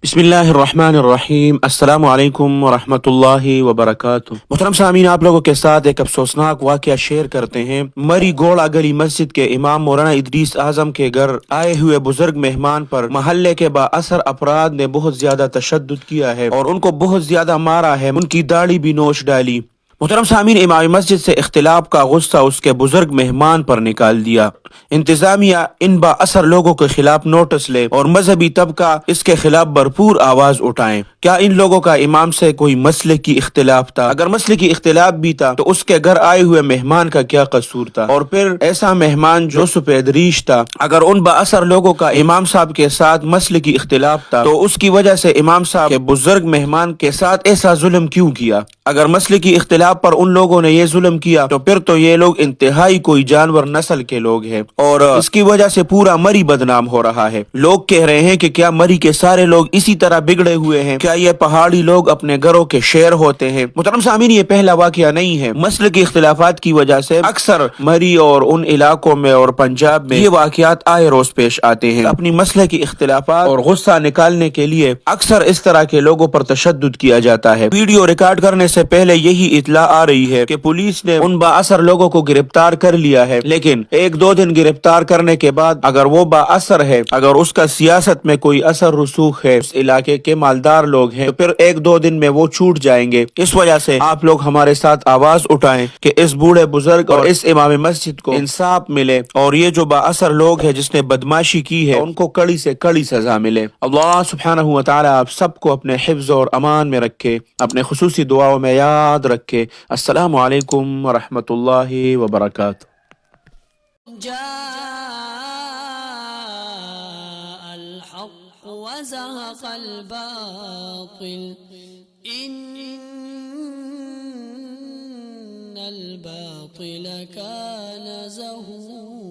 بسم اللہ الرحمن الرحیم، السلام علیکم ورحمۃ اللہ وبرکاتہ۔ محترم سامعین، آپ لوگوں کے ساتھ ایک افسوسناک واقعہ شیئر کرتے ہیں۔ مری گوڑا گلی مسجد کے امام مولانا ادریس اعظم کے گھر آئے ہوئے بزرگ مہمان پر محلے کے با اثر افراد نے بہت زیادہ تشدد کیا ہے اور ان کو بہت زیادہ مارا ہے، ان کی داڑھی بھی نوچ ڈالی۔ محترم سامعین، امام مسجد سے اختلاف کا غصہ اس کے بزرگ مہمان پر نکال دیا۔ انتظامیہ ان با اثر لوگوں کے خلاف نوٹس لے اور مذہبی طبقہ اس کے خلاف بھرپور آواز اٹھائیں۔ کیا ان لوگوں کا امام سے کوئی مسلکی اختلاف تھا؟ اگر مسلکی اختلاف بھی تھا تو اس کے گھر آئے ہوئے مہمان کا کیا قصور تھا؟ اور پھر ایسا مہمان جو سفید ریش تھا، اگر ان با اثر لوگوں کا امام صاحب کے ساتھ مسلکی اختلاف تھا تو اس کی وجہ سے امام صاحب کے بزرگ مہمان کے ساتھ ایسا ظلم کیوں کیا؟ اگر مسلکی اختلاف پر ان لوگوں نے یہ ظلم کیا تو پھر تو یہ لوگ انتہائی کوئی جانور نسل کے لوگ ہیں اور اس کی وجہ سے پورا مری بدنام ہو رہا ہے۔ لوگ کہہ رہے ہیں کہ کیا مری کے سارے لوگ اسی طرح بگڑے ہوئے ہیں؟ کیا یہ پہاڑی لوگ اپنے گھروں کے شیر ہوتے ہیں؟ محترم سامعین، یہ پہلا واقعہ نہیں ہے۔ مسلکی اختلافات کی وجہ سے اکثر مری اور ان علاقوں میں اور پنجاب میں یہ واقعات آئے روز پیش آتے ہیں۔ اپنی مسلکی اختلافات اور غصہ نکالنے کے لیے اکثر اس طرح کے لوگوں پر تشدد کیا جاتا ہے۔ ویڈیو ریکارڈ کرنے سے پہلے یہی اطلاع آ رہی ہے کہ پولیس نے ان با اثر لوگوں کو گرفتار کر لیا ہے، لیکن ایک دو دن گرفتار کرنے کے بعد اگر وہ با اثر ہے، اگر اس کا سیاست میں کوئی اثر رسوخ ہے، اس علاقے کے مالدار لوگ ہیں، تو پھر ایک دو دن میں وہ چھوٹ جائیں گے۔ اس وجہ سے آپ لوگ ہمارے ساتھ آواز اٹھائیں کہ اس بوڑھے بزرگ اور اس امام مسجد کو انصاف ملے اور یہ جو با اثر لوگ ہیں جس نے بدماشی کی ہے ان کو کڑی سے کڑی سزا ملے۔ اللہ سبحانہ و تعالی آپ سب کو اپنے حفظ اور امان میں رکھے، اپنے خصوصی دعاؤں میں یاد رکھے۔ السلام علیکم ورحمۃ اللہ وبرکاتہ۔ جاء الحق وزهق الباطل إن الباطل كان زهوقا